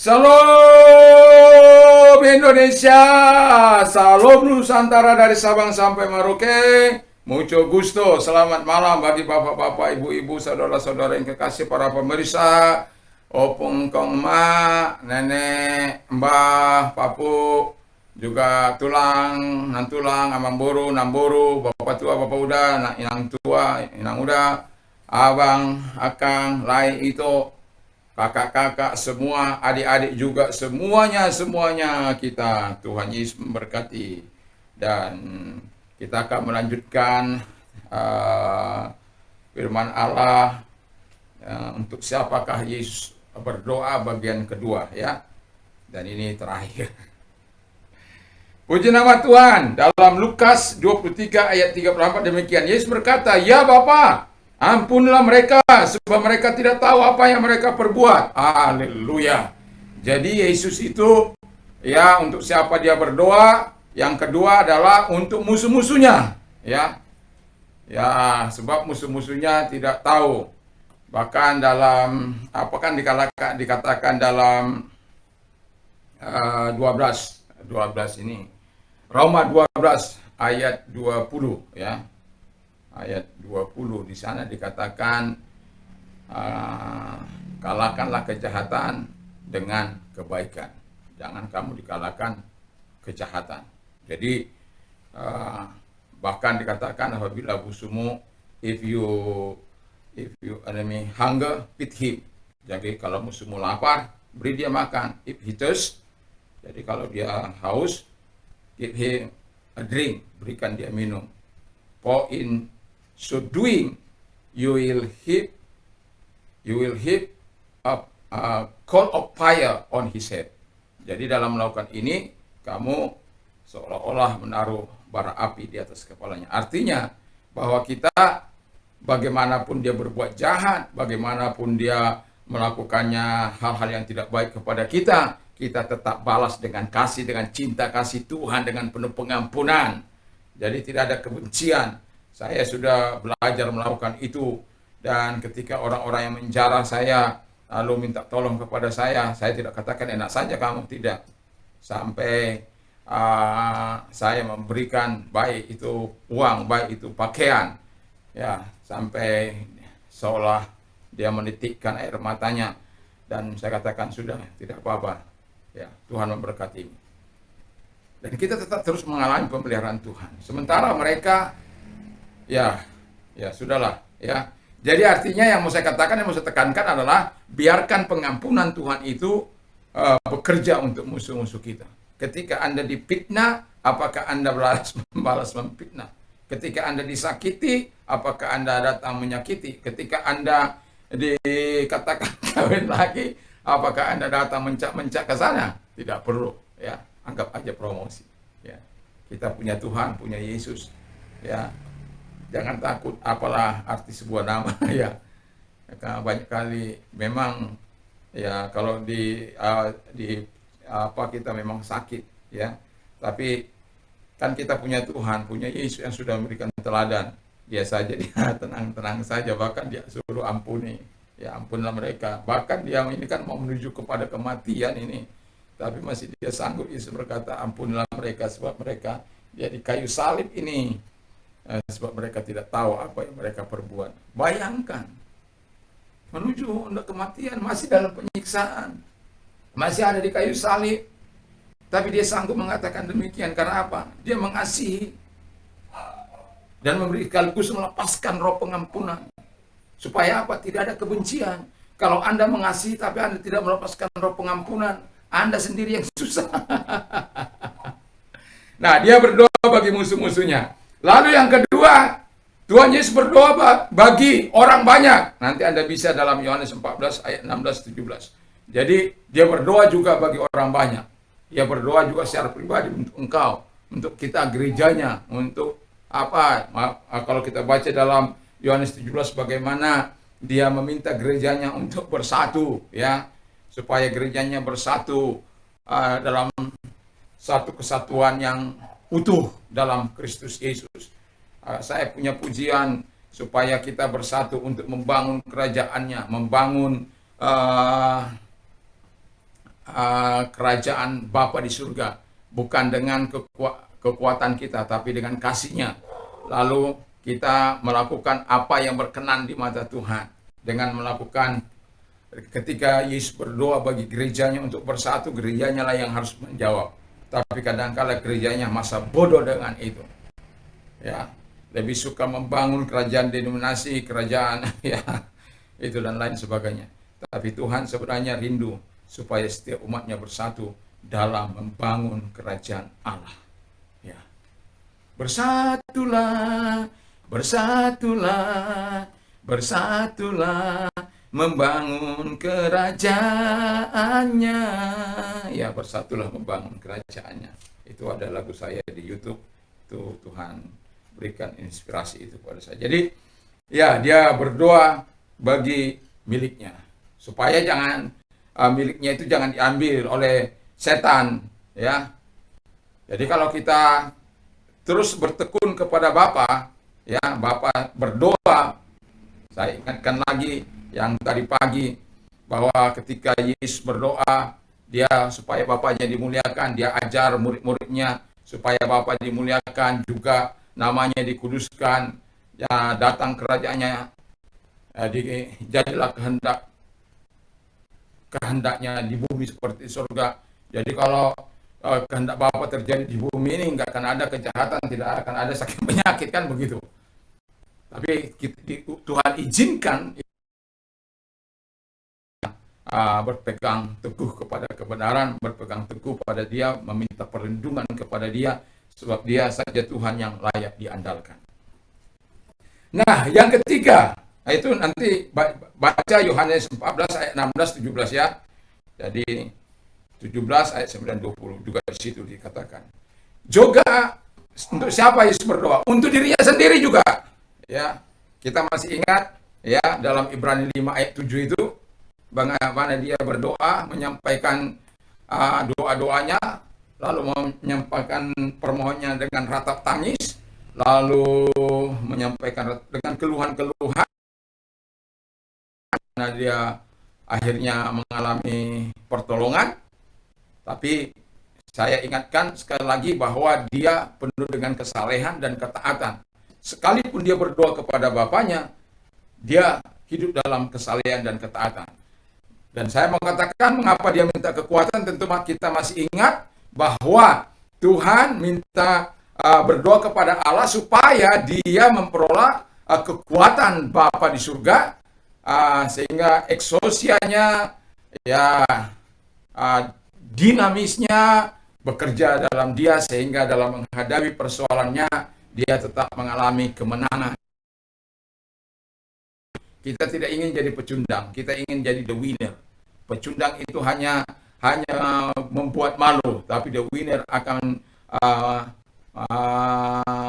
Salam Indonesia, salam Nusantara dari Sabang sampai Merauke. Mucho gusto, selamat malam bagi bapak-bapak, ibu-ibu, saudara-saudara yang kekasih para pemirsa, opung kong ma, nenek, mbah, papu, juga tulang, nantulang, amang boru, namboru, bapak tua, bapak uda, inang tua, inang uda, abang, akang, lai itu, kakak-kakak semua, adik-adik juga semuanya kita. Tuhan Yesus memberkati. Dan kita akan melanjutkan firman Allah untuk siapakah Yesus berdoa bagian kedua ya. Dan ini terakhir. Puji nama Tuhan. Dalam Lukas 23 ayat 34 demikian. Yesus berkata, "Ya Bapa, ampunilah mereka, sebab mereka tidak tahu apa yang mereka perbuat." Haleluya. Jadi Yesus itu ya untuk siapa dia berdoa. Yang kedua adalah untuk musuh-musuhnya. Ya, ya sebab musuh-musuhnya tidak tahu. Bahkan dalam apa kan dikatakan dalam 12 ini. Roma 12 ayat 20 ya. Ayat 20 di sana dikatakan kalahkanlah kejahatan dengan kebaikan. Jangan kamu dikalahkan kejahatan. Jadi bahkan dikatakan apabila musuhmu if you enemy hunger, feed him. Jadi kalau musuhmu lapar, beri dia makan. If he thirst, jadi kalau dia haus, give him a drink, berikan dia minum. For in so doing, you will heap up a coal of fire on his head. Jadi dalam melakukan ini, kamu seolah-olah menaruh bara api di atas kepalanya. Artinya bahwa kita bagaimanapun dia berbuat jahat, bagaimanapun dia melakukannya hal-hal yang tidak baik kepada kita, kita tetap balas dengan kasih, dengan cinta kasih Tuhan, dengan penuh pengampunan. Jadi tidak ada kebencian. Saya sudah belajar melakukan itu. Dan ketika orang-orang yang menjarah saya, lalu minta tolong kepada saya tidak katakan enak saja kamu, tidak. Sampai saya memberikan baik itu uang, baik itu pakaian. Ya, sampai seolah dia menitikkan air matanya. Dan saya katakan sudah, tidak apa-apa. Ya, Tuhan memberkati. Dan kita tetap terus mengalami pemeliharaan Tuhan. Sementara mereka, ya sudahlah, ya. Jadi artinya yang mau saya katakan, yang mau saya tekankan adalah biarkan pengampunan Tuhan itu bekerja untuk musuh-musuh kita. Ketika Anda difitnah, apakah Anda membalas memfitnah? Ketika Anda disakiti, apakah Anda datang menyakiti? Ketika Anda dikatakan kawin lagi, apakah Anda datang mencak-mencak ke sana? Tidak perlu, ya. Anggap aja promosi, ya. Kita punya Tuhan, punya Yesus, ya. Jangan takut apalah arti sebuah nama, ya. Karena banyak kali memang ya kalau di kita memang sakit, ya. Tapi kan kita punya Tuhan, punya Yesus yang sudah memberikan teladan. Dia saja dia tenang-tenang saja, bahkan dia suruh ampuni. Ya ampunlah mereka. Bahkan dia ini kan mau menuju kepada kematian ini. Tapi masih dia sanggup. Yesus berkata ampunilah mereka sebab mereka dia di kayu salib ini. Sebab mereka tidak tahu apa yang mereka perbuat. Bayangkan. Menuju untuk kematian, masih dalam penyiksaan. Masih ada di kayu salib. Tapi dia sanggup mengatakan demikian. Karena apa? Dia mengasihi. Dan memberi sekaligus melepaskan roh pengampunan. Supaya apa? Tidak ada kebencian. Kalau Anda mengasihi tapi Anda tidak melepaskan roh pengampunan, Anda sendiri yang susah. Nah, dia berdoa bagi musuh-musuhnya. Lalu yang kedua, Tuhan Yesus berdoa bagi orang banyak. Nanti Anda bisa dalam Yohanes 14 ayat 16-17. Jadi dia berdoa juga bagi orang banyak. Dia berdoa juga secara pribadi untuk engkau, untuk kita gerejanya, untuk apa? Kalau kita baca dalam Yohanes 17 bagaimana dia meminta gerejanya untuk bersatu, ya, supaya gerejanya bersatu dalam satu kesatuan yang utuh dalam Kristus Yesus. Saya punya pujian supaya kita bersatu untuk membangun kerajaannya, membangun kerajaan Bapa di surga, bukan dengan kekuatan kita, tapi dengan kasih-Nya. Lalu kita melakukan apa yang berkenan di mata Tuhan dengan melakukan, ketika Yesus berdoa bagi gerejanya untuk bersatu, gerejanya lah yang harus menjawab. Tapi kadang-kala gerejanya masa bodoh dengan itu. Ya, lebih suka membangun kerajaan denominasi, kerajaan ya itu dan lain sebagainya. Tapi Tuhan sebenarnya rindu supaya setiap umatnya bersatu dalam membangun kerajaan Allah. Ya. Bersatulah, bersatulah, bersatulah membangun kerajaannya. Ya, bersatulah membangun kerajaannya. Itu ada lagu saya di YouTube. Itu Tuhan berikan inspirasi itu pada saya. Jadi, ya, dia berdoa bagi miliknya supaya jangan miliknya itu jangan diambil oleh setan, ya. Jadi kalau kita terus bertekun kepada Bapa, ya, Bapa berdoa. Saya ingatkan lagi yang tadi pagi bahwa ketika Yesus berdoa, dia supaya Bapaknya dimuliakan, dia ajar murid-muridnya supaya Bapa dimuliakan, juga namanya dikuduskan, ya, datang kerajaannya, jadilah kehendaknya di bumi seperti surga. Jadi kalau kehendak Bapa terjadi di bumi ini, nggak akan ada kejahatan, tidak akan ada sakit penyakit, kan begitu. Tapi Tuhan izinkan berpegang teguh kepada kebenaran, berpegang teguh pada Dia, meminta perlindungan kepada Dia, sebab Dia saja Tuhan yang layak diandalkan. Nah, yang ketiga, itu nanti baca Yohanes 14 ayat 16 17 ya. Jadi 17 ayat 9 20 juga di situ dikatakan. Juga untuk siapa Yesus berdoa? Untuk dirinya sendiri juga. Ya. Kita masih ingat ya dalam Ibrani 5 ayat 7 itu bagaimana dia berdoa, menyampaikan doa-doanya, lalu menyampaikan permohonannya dengan ratap tangis, lalu menyampaikan dengan keluhan-keluhan, karena dia akhirnya mengalami pertolongan. Tapi saya ingatkan sekali lagi bahwa dia penuh dengan kesalehan dan ketaatan. Sekalipun dia berdoa kepada Bapaknya, dia hidup dalam kesalehan dan ketaatan. Dan saya mengatakan mengapa dia minta kekuatan, tentu kita masih ingat bahwa Tuhan minta berdoa kepada Allah supaya dia memperoleh kekuatan Bapa di surga, sehingga eksosianya, ya, dinamisnya bekerja dalam dia, sehingga dalam menghadapi persoalannya dia tetap mengalami kemenangan. Kita tidak ingin jadi pecundang, kita ingin jadi the winner. Pecundang itu hanya membuat malu, tapi the winner akan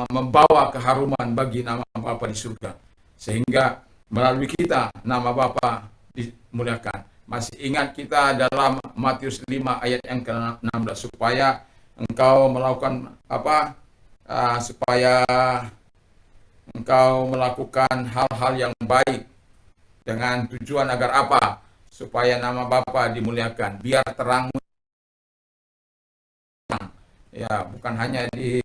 membawa keharuman bagi nama Bapa di surga. Sehingga melalui kita nama Bapa dimuliakan. Masih ingat kita dalam Matius 5 ayat yang ke-16, supaya engkau melakukan apa? Supaya engkau melakukan hal-hal yang baik dengan tujuan agar apa? Supaya nama Bapa dimuliakan, biar terang, ya, bukan hanya di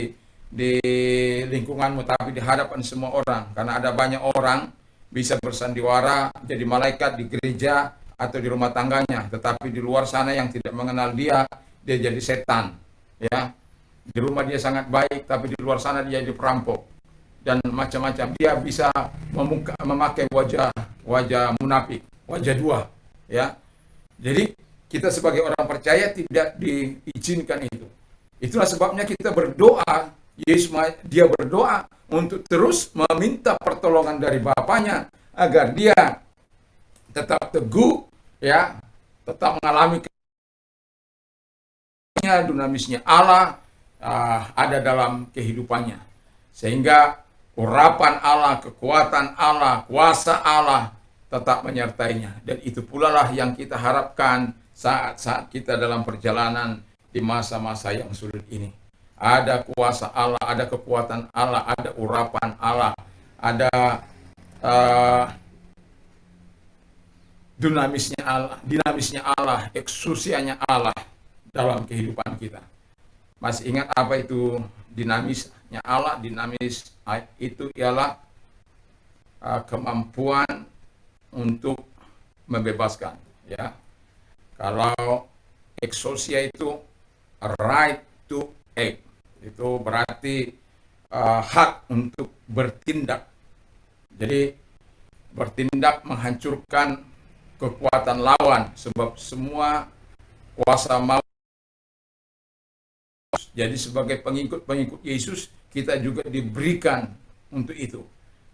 lingkunganmu, tapi di hadapan semua orang. Karena ada banyak orang bisa bersandiwara jadi malaikat di gereja atau di rumah tangganya, tetapi di luar sana yang tidak mengenal dia jadi setan, ya. Di rumah dia sangat baik, tapi di luar sana dia jadi perampok dan macam-macam. Dia bisa memakai wajah munafik, wajah dua, ya. Jadi kita sebagai orang percaya tidak diizinkan itu. Itulah sebabnya kita berdoa. Yesus dia berdoa untuk terus meminta pertolongan dari Bapaknya agar dia tetap teguh, ya, tetap mengalami dinamisnya Allah ada dalam kehidupannya, sehingga urapan Allah, kekuatan Allah, kuasa Allah tetap menyertainya. Dan itu pula lah yang kita harapkan saat-saat kita dalam perjalanan di masa-masa yang sulit ini. Ada kuasa Allah, ada kekuatan Allah, ada urapan Allah, ada dinamisnya Allah, eksusianya Allah dalam kehidupan kita. Masih ingat apa itu dinamisnya Allah? Dinamis itu ialah kemampuan untuk membebaskan, ya. Kalau exousia itu right to act, itu berarti hak untuk bertindak. Jadi bertindak menghancurkan kekuatan lawan, sebab semua kuasa maut. Jadi sebagai pengikut Yesus, kita juga diberikan untuk itu.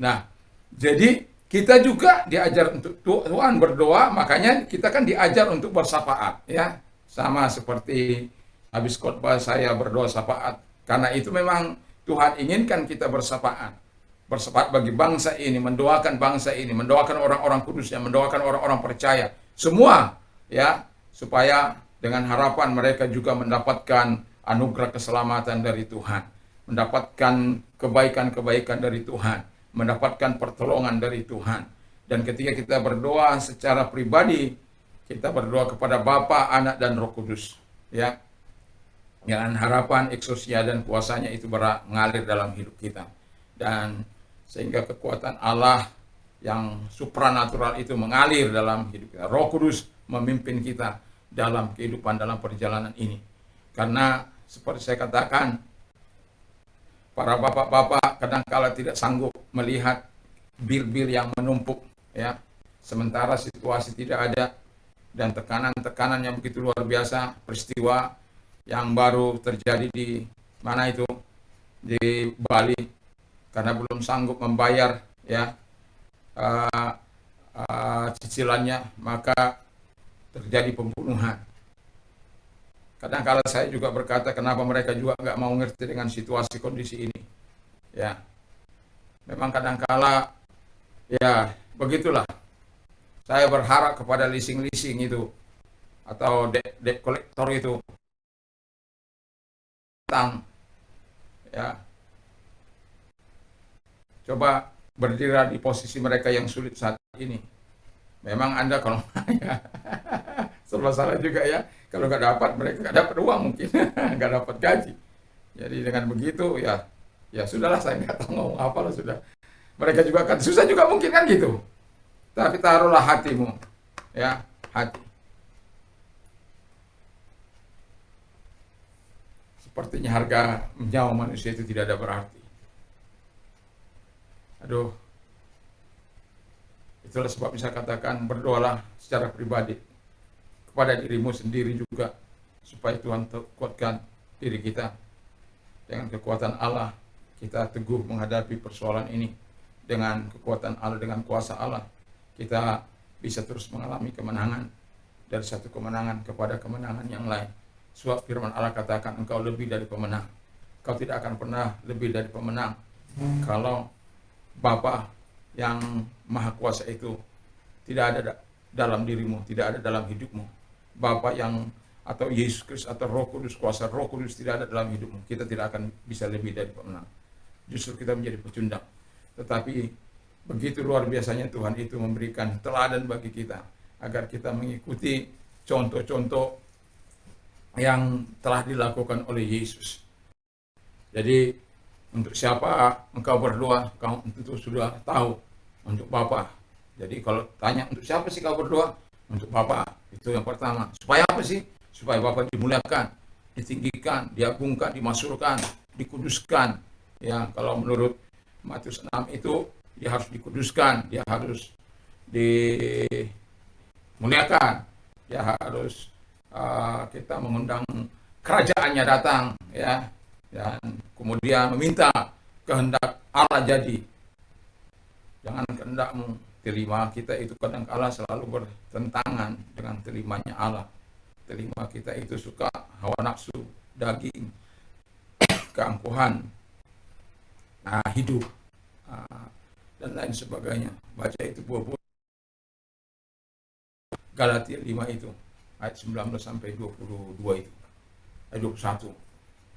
Nah, jadi kita juga diajar untuk Tuhan berdoa, makanya kita kan diajar untuk bersafaat, ya. Sama seperti habis khotbah saya berdoa syafaat. Karena itu memang Tuhan inginkan kita bersafaat. Bersafaat bagi bangsa ini, mendoakan bangsa ini, mendoakan orang-orang kudusnya, mendoakan orang-orang percaya. Semua, ya, supaya dengan harapan mereka juga mendapatkan anugerah keselamatan dari Tuhan, mendapatkan kebaikan-kebaikan dari Tuhan, mendapatkan pertolongan dari Tuhan. Dan ketika kita berdoa secara pribadi, kita berdoa kepada Bapa, Anak, dan Roh Kudus, ya, dengan harapan eksosia dan kuasanya itu mengalir dalam hidup kita. Dan sehingga kekuatan Allah yang supranatural itu mengalir dalam hidup kita. Roh Kudus memimpin kita dalam kehidupan, dalam perjalanan ini. Karena seperti saya katakan, para bapak-bapak kadangkala tidak sanggup melihat bil-bil yang menumpuk, ya. Sementara situasi tidak ada dan tekanan-tekanan yang begitu luar biasa, peristiwa yang baru terjadi di mana itu, di Bali, karena belum sanggup membayar, ya, cicilannya, maka terjadi pembunuhan. Kadang-kala saya juga berkata, kenapa mereka juga nggak mau ngerti dengan situasi kondisi ini, ya. Memang kadang-kala, ya, begitulah. Saya berharap kepada leasing-leasing itu atau debt kolektor itu, ya, coba berdiri di posisi mereka yang sulit saat ini. Memang Anda kalau ya, serba salah juga, ya. Kalau nggak dapat, mereka nggak dapat uang mungkin, nggak dapat gaji. Jadi dengan begitu, ya, ya sudahlah, saya nggak tahu ngomong apa lah, sudah. Mereka juga akan susah juga mungkin kan gitu. Tapi taruhlah hatimu, ya, hati. Sepertinya harga nyawa manusia itu tidak ada berarti. Aduh, itulah sebab bisa katakan berdoalah secara pribadi kepada dirimu sendiri juga, supaya Tuhan kuatkan diri kita. Dengan kekuatan Allah, kita teguh menghadapi persoalan ini. Dengan kekuatan Allah, dengan kuasa Allah, kita bisa terus mengalami kemenangan, dari satu kemenangan kepada kemenangan yang lain. Sebab firman Allah katakan, engkau lebih dari pemenang. Kau tidak akan pernah lebih dari pemenang kalau Bapa yang Maha Kuasa itu tidak ada dalam dirimu, tidak ada dalam hidupmu. Bapa yang atau Yesus Kristus atau Roh Kudus, kuasa Roh Kudus tidak ada dalam hidupmu, kita tidak akan bisa lebih dari pemenang. Justru kita menjadi pecundang. Tetapi begitu luar biasanya Tuhan itu memberikan teladan bagi kita, agar kita mengikuti contoh-contoh yang telah dilakukan oleh Yesus. Jadi untuk siapa engkau berdoa, kau tentu sudah tahu, untuk Bapa. Jadi kalau tanya untuk siapa sih kau berdoa? Untuk Bapa. Itu yang pertama. Supaya apa sih? Supaya Bapa dimuliakan, ditinggikan, diagungkan, dimasyhurkan, dikuduskan. Ya, kalau menurut Matius 6 itu dia harus dikuduskan, dia harus dimuliakan, dia harus kita mengundang kerajaannya datang, ya, dan kemudian meminta kehendak Allah jadi. Jangan kehendakmu, terima kita itu kadang-kala selalu bertentangan dengan terimanya Allah. Terima kita itu suka hawa nafsu, daging, keangkuhan, hidup, dan lain sebagainya. Baca itu buah-buah Galatia 5 itu, ayat 19 sampai 22 itu, ayat 21.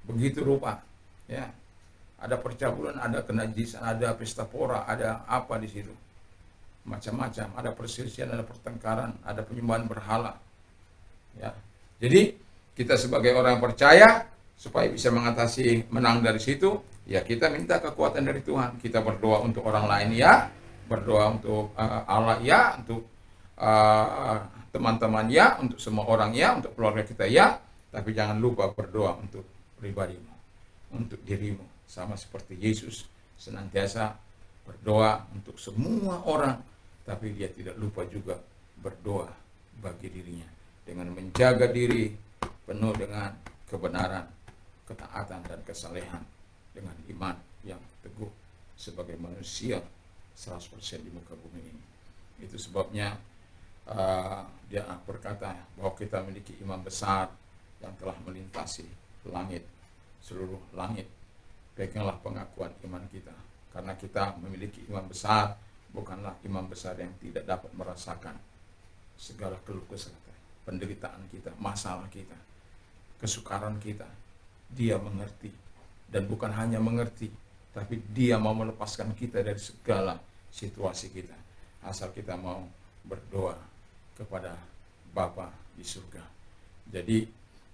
Begitu rupa, ya. Ada percabulan, ada kenajisan, ada pesta pora, ada apa di situ. macam-macam, ada perselisihan, ada pertengkaran, ada penyembahan berhala. Ya. Jadi kita sebagai orang yang percaya supaya bisa mengatasi, menang dari situ, ya kita minta kekuatan dari Tuhan. Kita berdoa untuk orang lain ya, berdoa untuk Allah ya, untuk teman-teman ya, untuk semua orang ya, untuk keluarga kita ya, tapi jangan lupa berdoa untuk pribadimu, untuk dirimu, sama seperti Yesus senantiasa berdoa untuk semua orang, tapi dia tidak lupa juga berdoa bagi dirinya dengan menjaga diri penuh dengan kebenaran, ketaatan dan kesalehan, dengan iman yang teguh sebagai manusia 100% di muka bumi ini. Itu sebabnya dia berkata bahwa kita memiliki imam besar yang telah melintasi langit, seluruh langit. Peganglah pengakuan iman kita, karena kita memiliki imam besar, bukanlah imam besar yang tidak dapat merasakan segala keluh kesah, penderitaan kita, masalah kita, kesukaran kita. Dia mengerti, dan bukan hanya mengerti, tapi dia mau melepaskan kita dari segala situasi kita, asal kita mau berdoa kepada Bapa di surga. Jadi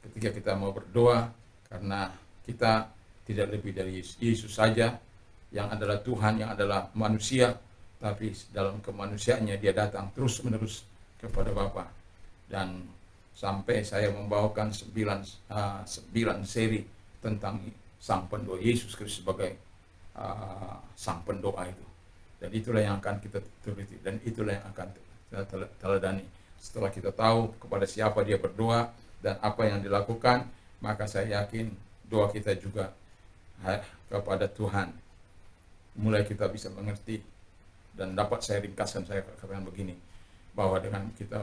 ketika kita mau berdoa, karena kita tidak lebih dari Yesus saja yang adalah Tuhan, yang adalah manusia, tapi dalam kemanusiaannya dia datang terus menerus kepada Bapa. Dan sampai saya membawakan 9 seri tentang sang pendoa, Yesus Kristus sebagai sang pendoa itu. Dan itulah yang akan kita turuti, dan itulah yang akan kita teladani. Setelah kita tahu kepada siapa dia berdoa dan apa yang dilakukan, maka saya yakin doa kita juga kepada Tuhan mulai kita bisa mengerti. Dan dapat saya ringkaskan, saya katakan begini, bahwa dengan kita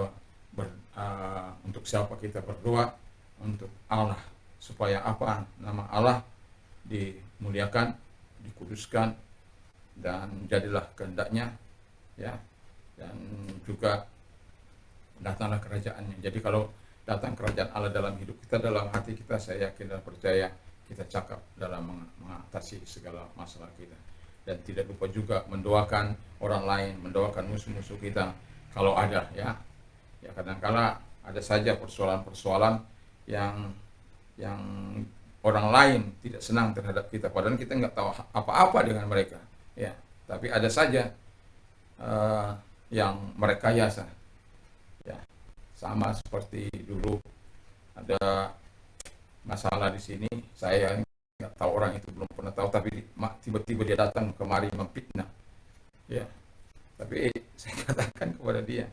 untuk siapa kita berdoa, untuk Allah, supaya apa, nama Allah dimuliakan, dikuduskan, dan jadilah kehendaknya, ya, dan juga datanglah kerajaannya. Jadi kalau datang kerajaan Allah dalam hidup kita, dalam hati kita, saya yakin dan percaya kita cakap dalam mengatasi segala masalah kita. Dan tidak lupa juga mendoakan orang lain, mendoakan musuh-musuh kita kalau ada, ya. Ya, kadang-kala ada saja persoalan-persoalan yang orang lain tidak senang terhadap kita, padahal kita nggak tahu apa-apa dengan mereka, ya. Tapi ada saja yang merekayasa, ya. Sama seperti dulu ada masalah di sini, saya nggak tahu, orang itu belum pernah tahu, tapi tiba-tiba dia datang kemari memfitnah, ya. Tapi saya katakan kepada dia,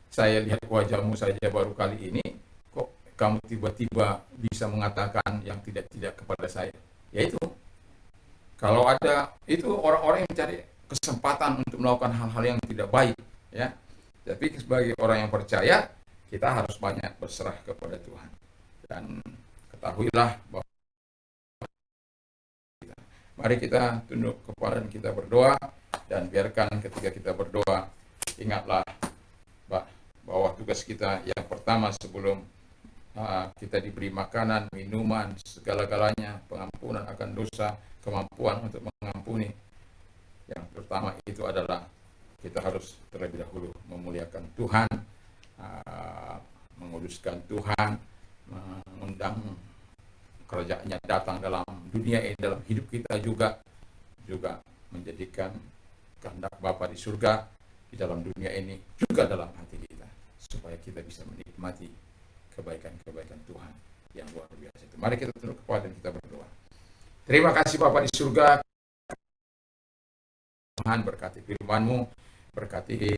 saya lihat wajahmu saja baru kali ini, kok kamu tiba-tiba bisa mengatakan yang tidak-tidak kepada saya. Yaitu, kalau ada itu orang-orang yang mencari kesempatan untuk melakukan hal-hal yang tidak baik, ya. Tapi sebagai orang yang percaya, kita harus banyak berserah kepada Tuhan. Dan ketahuilah bahwa mari kita tunduk kepala dan kita berdoa, dan biarkan ketika kita berdoa, ingatlah bahwa tugas kita yang pertama sebelum kita diberi makanan, minuman, segala-galanya, pengampunan akan dosa, kemampuan untuk mengampuni. Yang pertama itu adalah kita harus terlebih dahulu memuliakan Tuhan, menguduskan Tuhan, mengundang kerajaannya datang dalam dunia ini, dalam hidup kita juga menjadikan kehendak Bapa di surga di dalam dunia ini, juga dalam hati kita, supaya kita bisa menikmati kebaikan-kebaikan Tuhan yang luar biasa itu. Mari kita tunduk kepala dan kita berdoa. Terima kasih Bapa di surga, Tuhan berkati firman-Mu, berkati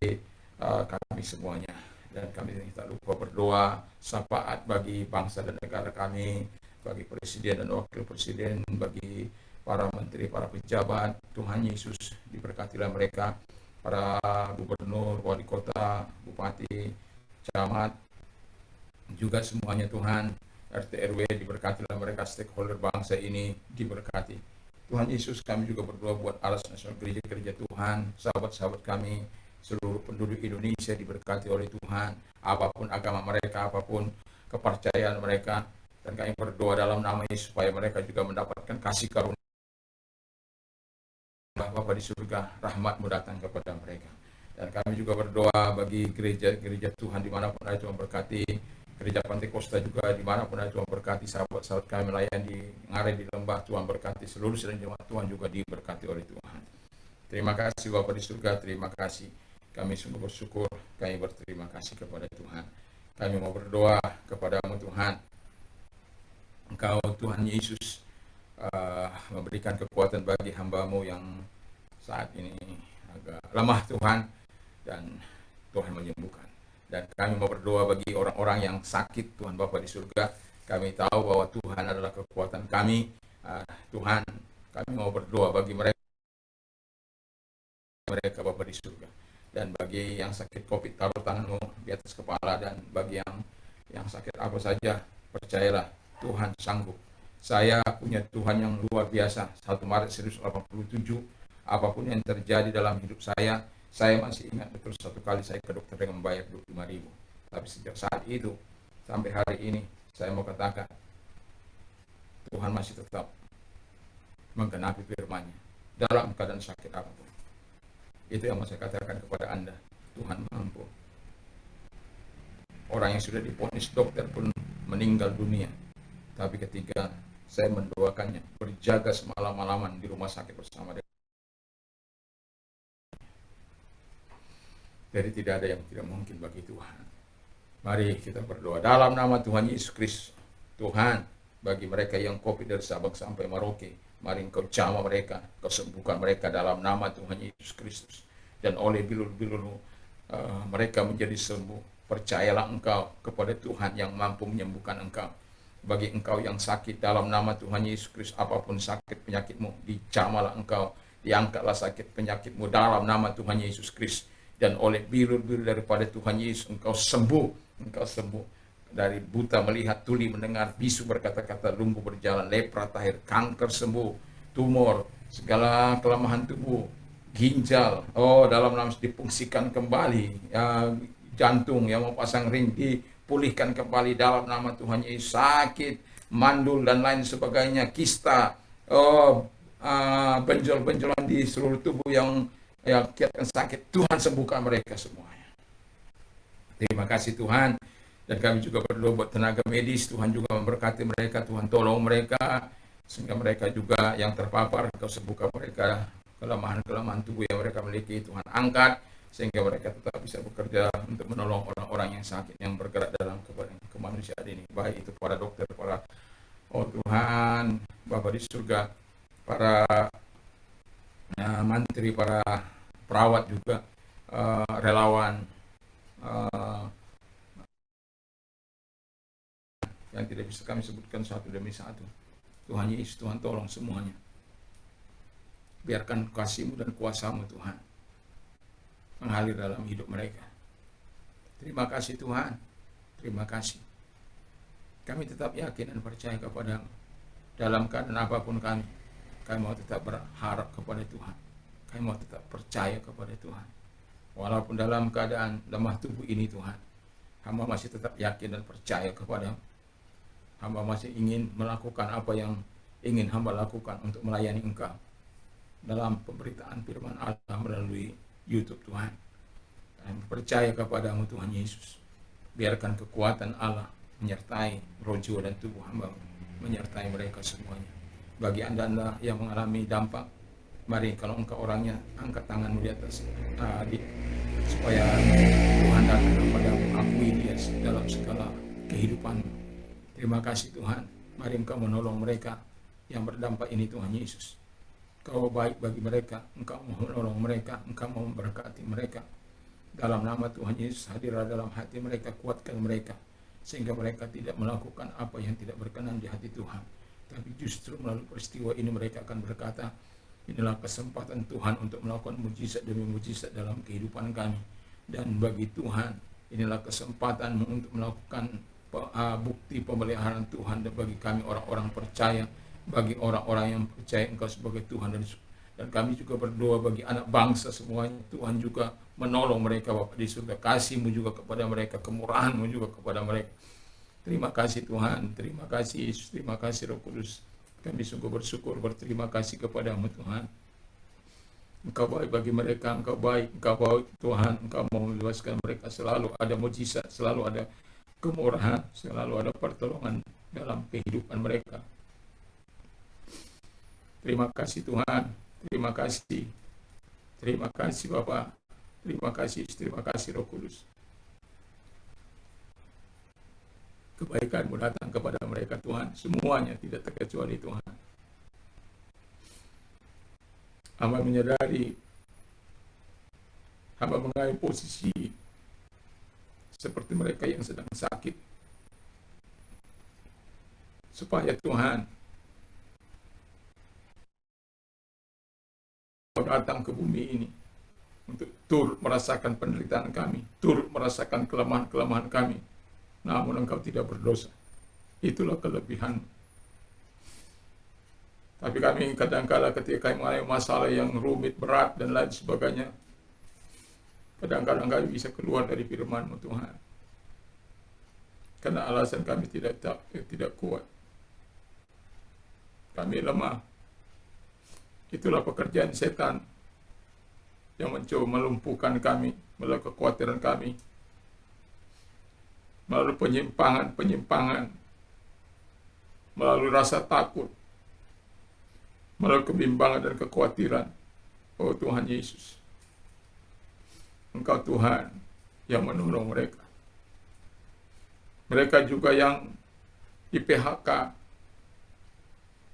kami semuanya, dan kami tak lupa berdoa syafaat bagi bangsa dan negara kami, bagi presiden dan wakil presiden, bagi para menteri, para pejabat. Tuhan Yesus, diberkatilah mereka, para gubernur, wali kota, bupati, camat, juga semuanya Tuhan, RT RW, diberkatilah mereka, stakeholder bangsa ini diberkati. Tuhan Yesus, kami juga berdoa buat Alas Nasional, gereja-gereja Tuhan, sahabat-sahabat kami, seluruh penduduk Indonesia diberkati oleh Tuhan, apapun agama mereka, apapun kepercayaan mereka, dan kami berdoa dalam nama Yesus supaya mereka juga mendapatkan kasih karunia Bapa di surga, rahmat-Mu datang kepada mereka. Dan kami juga berdoa bagi gereja-gereja Tuhan dimanapun ada, Tuhan berkati. Gereja Pantekosta juga dimanapun ada, Tuhan berkati. Sahabat-sahabat kami melayani di Ngarai, di Lembah, Tuhan berkati. Seluruh sedang jemaat Tuhan juga diberkati oleh Tuhan. Terima kasih Bapa di surga, terima kasih. Kami sungguh bersyukur, kami berterima kasih kepada Tuhan. Kami mau berdoa kepadamu Tuhan. Engkau Tuhan Yesus memberikan kekuatan bagi hamba-Mu yang saat ini agak lemah Tuhan, dan Tuhan menyembuhkan. Dan kami mau berdoa bagi orang-orang yang sakit Tuhan Bapa di surga. Kami tahu bahwa Tuhan adalah kekuatan kami. Tuhan, kami mau berdoa bagi mereka Bapa di surga. Dan bagi yang sakit COVID, taruh tanganmu di atas kepala. Dan bagi yang sakit apa saja, percayalah Tuhan sanggup. Saya punya Tuhan yang luar biasa. 1 Maret 1987, apapun yang terjadi dalam hidup saya masih ingat betul satu kali saya ke dokter dengan membayar 25.000. Tapi sejak saat itu sampai hari ini, saya mau katakan Tuhan masih tetap menggenapi firman-Nya dalam keadaan sakit apapun. Itu yang mau saya katakan kepada Anda. Tuhan mampu. Orang yang sudah divonis dokter pun meninggal dunia, tapi ketika saya mendoakannya, berjaga semalam-malaman di rumah sakit bersama dia. Jadi tidak ada yang tidak mungkin bagi Tuhan. Mari kita berdoa dalam nama Tuhan Yesus Kristus. Tuhan, bagi mereka yang COVID dari Sabang sampai Merauke, mari Engkau jamah mereka, Engkau sembuhkan mereka dalam nama Tuhan Yesus Kristus. Dan oleh bilur-bilur mereka menjadi sembuh. Percayalah Engkau kepada Tuhan yang mampu menyembuhkan engkau. Bagi engkau yang sakit, dalam nama Tuhan Yesus Kristus, apapun sakit penyakitmu, dijamahlah engkau, diangkatlah sakit penyakitmu dalam nama Tuhan Yesus Kristus. Dan oleh bilur-bilur daripada Tuhan Yesus, engkau sembuh. Engkau sembuh. Dari buta melihat, tuli mendengar, bisu berkata-kata, lumpuh berjalan, lepra tahir, kanker sembuh, tumor, segala kelemahan tubuh, ginjal, dalam nama difungsikan kembali, jantung yang mau pasang ring dipulihkan kembali dalam nama Tuhan Yesus. Sakit, mandul dan lain sebagainya, kista, benjol-benjolan di seluruh tubuh yang kiatkan sakit, Tuhan sembuhkan mereka semuanya. Terima kasih Tuhan. Dan kami juga berdoa buat tenaga medis, Tuhan juga memberkati mereka, Tuhan tolong mereka, sehingga mereka juga yang terpapar, Kau sembuhkan mereka, kelemahan-kelemahan tubuh yang mereka miliki, Tuhan angkat, sehingga mereka tetap bisa bekerja untuk menolong orang-orang yang sakit, yang bergerak dalam kemanusiaan ini, baik itu para dokter, para Tuhan, Bapa di surga, para mantri, para perawat juga, relawan, yang tidak bisa kami sebutkan satu demi satu. Tuhan Yesus, Tuhan tolong semuanya. Biarkan kasih-Mu dan kuasa-Mu Tuhan mengalir dalam hidup mereka. Terima kasih Tuhan, terima kasih. Kami tetap yakin dan percaya kepada-Mu. Dalam keadaan apapun kami mau tetap berharap kepada Tuhan. Kami mau tetap percaya kepada Tuhan. Walaupun dalam keadaan lemah tubuh ini Tuhan, hamba masih tetap yakin dan percaya kepada-Mu. Hamba masih ingin melakukan apa yang ingin hamba lakukan untuk melayani Engkau dalam pemberitaan firman Allah melalui YouTube Tuhan. Dan percaya kepada-Mu Tuhan Yesus. Biarkan kekuatan Allah menyertai roh, jiwa dan tubuh hamba, menyertai mereka semuanya. Bagi anda-anda yang mengalami dampak, mari kalau engkau orangnya, angkat tanganmu di atas, supaya Tuhan datang kepada-Mu, akui dia dalam segala kehidupanmu. Terima kasih Tuhan. Mari Engkau menolong mereka yang berdampak ini Tuhan Yesus. Engkau baik bagi mereka, Engkau mau menolong mereka, Engkau mau memberkati mereka. Dalam nama Tuhan Yesus, hadirlah dalam hati mereka, kuatkan mereka, sehingga mereka tidak melakukan apa yang tidak berkenan di hati Tuhan. Tapi justru melalui peristiwa ini mereka akan berkata, inilah kesempatan Tuhan untuk melakukan mujizat demi mujizat dalam kehidupan kami. Dan bagi Tuhan, inilah kesempatan untuk melakukan bukti pemeliharaan Tuhan. Dan bagi kami orang-orang percaya, bagi orang-orang yang percaya Engkau sebagai Tuhan, dan kami juga berdoa bagi anak bangsa semuanya, Tuhan juga menolong mereka Bapa di surga. Kasih-Mu juga kepada mereka, kemurahan-Mu juga kepada mereka. Terima kasih Tuhan, terima kasih Yesus, terima kasih Roh Kudus. Kami sungguh bersyukur, berterima kasih kepada-Mu Tuhan. Engkau baik bagi mereka, Engkau baik, Engkau baik Tuhan, Engkau mau membebaskan mereka, selalu ada mujizat, selalu ada kemurahan, selalu ada pertolongan dalam kehidupan mereka. Terima kasih Tuhan, terima kasih Bapa, terima kasih Roh Kudus. Kebaikan-Mu datang kepada mereka Tuhan, semuanya tidak terkecuali Tuhan. Hamba menyadari, hamba mengambil posisi seperti mereka yang sedang sakit, supaya Tuhan datang ke bumi ini untuk turut merasakan penderitaan kami, turut merasakan kelemahan-kelemahan kami, namun Engkau tidak berdosa. Itulah kelebihan. Tapi kami kadang-kala ketika kami mengalami masalah yang rumit, berat, dan lain sebagainya, kadang-kadang kami bisa keluar dari firman-Mu Tuhan, karena alasan kami tidak kuat. Kami lemah. Itulah pekerjaan setan yang mencoba melumpuhkan kami melalui kekhawatiran kami, melalui penyimpangan, melalui rasa takut, melalui kebimbangan dan kekhawatiran. Oh Tuhan Yesus, Engkau Tuhan yang menolong mereka. Mereka juga yang di PHK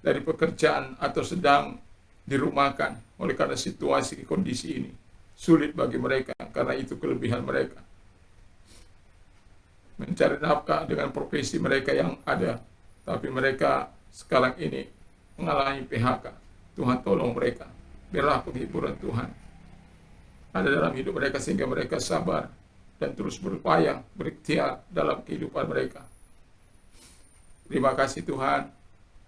dari pekerjaan atau sedang dirumahkan oleh karena situasi kondisi ini sulit bagi mereka, karena itu kelebihan mereka mencari nafkah dengan profesi mereka yang ada, tapi mereka sekarang ini mengalami PHK. Tuhan tolong mereka, biarlah penghiburan Tuhan ada dalam hidup mereka sehingga mereka sabar dan terus berupaya berikhtiar dalam kehidupan mereka. Terima kasih Tuhan.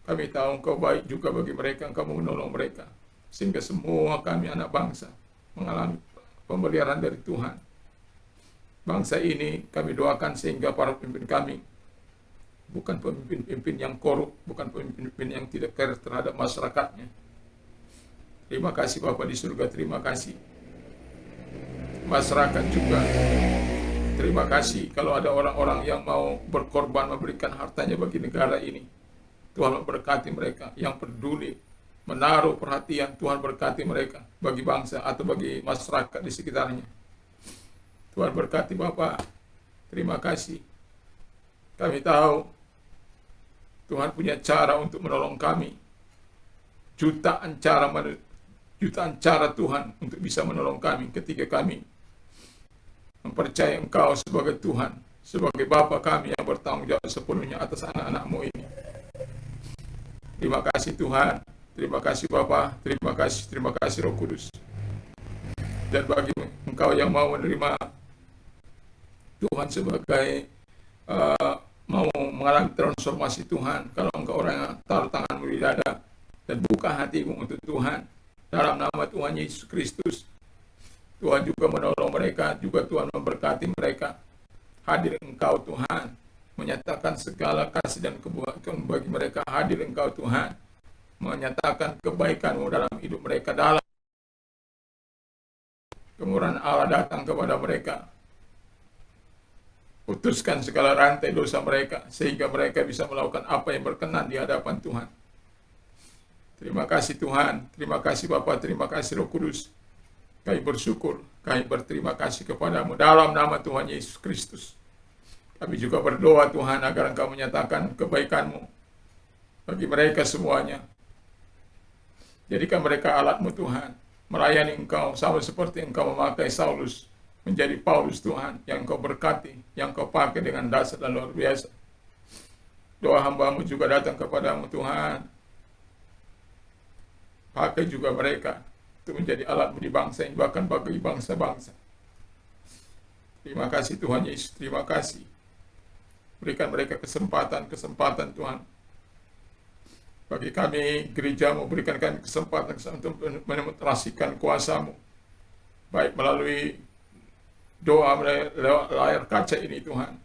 Kami tahu Engkau baik juga bagi mereka, Engkau menolong mereka, sehingga semua kami anak bangsa mengalami pemeliharaan dari Tuhan. Bangsa ini kami doakan sehingga para pemimpin kami bukan pemimpin-pemimpin yang korup, bukan pemimpin-pemimpin yang tidak care terhadap masyarakatnya. Terima kasih Bapa di surga, terima kasih. Masyarakat juga, terima kasih kalau ada orang-orang yang mau berkorban memberikan hartanya bagi negara ini. Tuhan memberkati mereka yang peduli, menaruh perhatian. Tuhan berkati mereka bagi bangsa atau bagi masyarakat di sekitarnya. Tuhan berkati Bapak. Terima kasih. Kami tahu Tuhan punya cara untuk menolong kami. Jutaan cara Tuhan untuk bisa menolong kami ketika kami mempercayai Engkau sebagai Tuhan, sebagai Bapa kami yang bertanggung jawab sepenuhnya atas anak-anak-Mu ini. Terima kasih Tuhan, terima kasih Bapa, terima kasih Roh Kudus. Dan bagi Engkau yang mau menerima Tuhan sebagai mau mengalami transformasi Tuhan, kalau Engkau orang yang taruh tanganmu di dada dan buka hatimu untuk Tuhan, dalam nama Tuhan Yesus Kristus, Tuhan juga menolong mereka, juga Tuhan memberkati mereka. Hadir Engkau Tuhan, menyatakan segala kasih dan kebaikan bagi mereka. Hadir Engkau Tuhan, menyatakan kebaikan-Mu dalam hidup mereka. Dalam kemurahan Allah datang kepada mereka, putuskan segala rantai dosa mereka, sehingga mereka bisa melakukan apa yang berkenan di hadapan Tuhan. Terima kasih Tuhan, terima kasih Bapa, terima kasih Roh Kudus. Kami bersyukur, kami berterima kasih kepadamu dalam nama Tuhan Yesus Kristus. Kami juga berdoa Tuhan agar Engkau menyatakan kebaikan-Mu bagi mereka semuanya. Jadikan mereka alat-Mu Tuhan, melayani Engkau sama seperti Engkau memakai Saulus menjadi Paulus Tuhan, yang Engkau berkati, yang Engkau pakai dengan dasar dan luar biasa. Doa hamba-Mu juga datang kepadamu Tuhan. Pakai juga mereka untuk menjadi alat-Mu di bangsa ini, bahkan bagi bangsa-bangsa. Terima kasih Tuhan Yesus, terima kasih. Berikan mereka kesempatan Tuhan. Bagi kami gereja-Mu, berikan kami kesempatan untuk menemukan kuasa-Mu, baik melalui doa, melalui layar kaca ini Tuhan.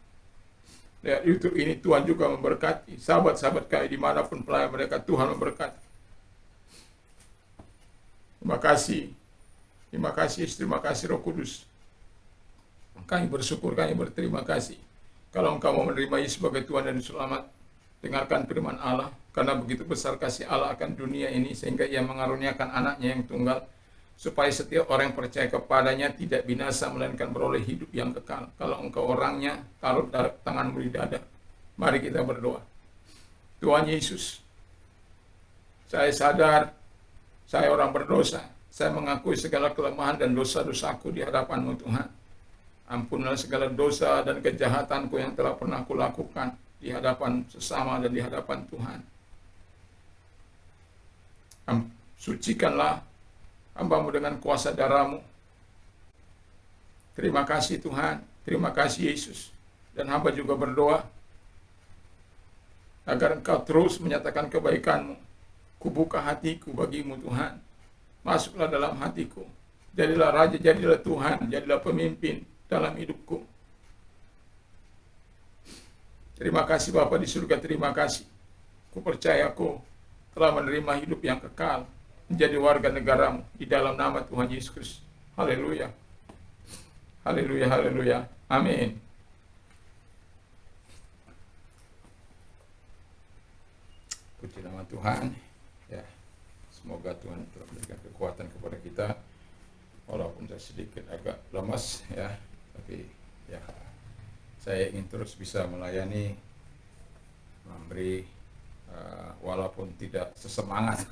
Lewat YouTube ini Tuhan juga memberkati sahabat-sahabat kami dimanapun pelayan mereka. Tuhan memberkati. Terima kasih. Terima kasih, terima kasih Roh Kudus. Kami bersyukur, kami berterima kasih. Kalau Engkau mau menerima Yesus sebagai Tuhan dan Selamat, dengarkan firman Allah. Karena begitu besar kasih Allah akan dunia ini, sehingga Ia mengaruniakan anaknya yang tunggal, supaya setiap orang yang percaya kepadanya tidak binasa, melainkan beroleh hidup yang kekal. Kalau Engkau orangnya, taruh tanganmu di dada. Mari kita berdoa. Tuhan Yesus, saya sadar saya orang berdosa. Saya mengakui segala kelemahan dan dosa-dosaku di hadapan-Mu Tuhan. Ampunilah segala dosa dan kejahatanku yang telah pernah kulakukan di hadapan sesama dan di hadapan Tuhan. Sucikanlah hamba-Mu dengan kuasa darah-Mu. Terima kasih Tuhan, terima kasih Yesus. Dan hamba juga berdoa agar Engkau terus menyatakan kebaikan-Mu. Kubuka hatiku bagi-Mu Tuhan. Masuklah dalam hatiku. Jadilah Raja, jadilah Tuhan, jadilah pemimpin dalam hidupku. Terima kasih Bapa di surga, terima kasih. Ku percaya aku telah menerima hidup yang kekal, menjadi warga negara-Mu di dalam nama Tuhan Yesus Kristus. Haleluya. Haleluya, haleluya. Amin. Puji nama Tuhan. Ya, semoga Tuhan telah memberikan kekuatan kepada kita. Walaupun saya sedikit agak lemas ya, tapi ya saya ingin terus bisa melayani, memberi walaupun tidak sesemangat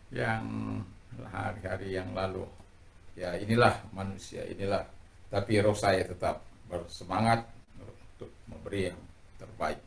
yang hari-hari yang lalu. Ya inilah manusia, inilah. Tapi roh saya tetap bersemangat untuk memberi yang terbaik.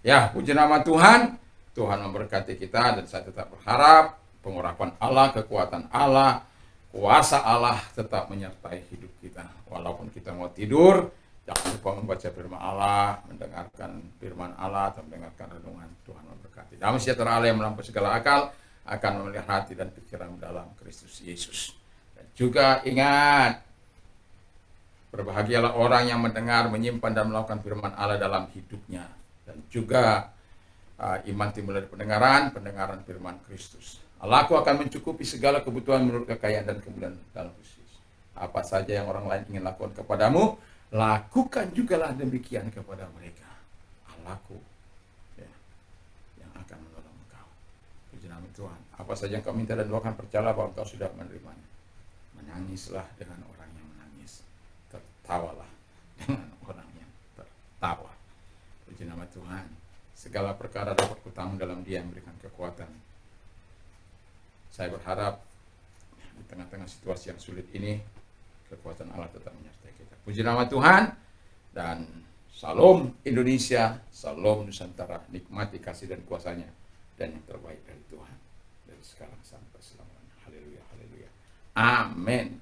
Ya, puji nama Tuhan. Tuhan memberkati kita dan saya tetap berharap pengurapan Allah, kekuatan Allah, kuasa Allah tetap menyertai hidup kita. Walaupun kita mau tidur, jangan lupa membaca firman Allah, mendengarkan firman Allah, atau mendengarkan renungan. Tuhan memberkati. Damai sejahtera Allah yang melampaui segala akal akan memelihara hati dan pikiran dalam Kristus Yesus. Dan juga ingat, berbahagialah orang yang mendengar, menyimpan dan melakukan firman Allah dalam hidupnya. Dan juga iman timbul dari pendengaran firman Kristus. Allahku akan mencukupi segala kebutuhan menurut kekayaan dan kemuliaan dalam Kristus. Apa saja yang orang lain ingin lakukan kepadamu, lakukan jugalah demikian kepada mereka. Allahku ya, yang akan menolong engkau. Puji nama Tuhan. Apa saja yang kau minta dan doakan, percayalah bahwa engkau sudah menerimanya. Menangislah dengan orang yang menangis. Tertawalah dengan orang yang tertawa. Puji nama Tuhan. Segala perkara dapat kutamu dalam Dia yang memberikan kekuatan. Saya berharap di tengah-tengah situasi yang sulit ini, kekuatan Allah tetap menyertai kita. Puji nama Tuhan, dan Salam Indonesia, Salam Nusantara. Nikmati kasih dan kuasanya, dan yang terbaik dari Tuhan, dari sekarang sampai selamanya. Haleluya, haleluya. Amin.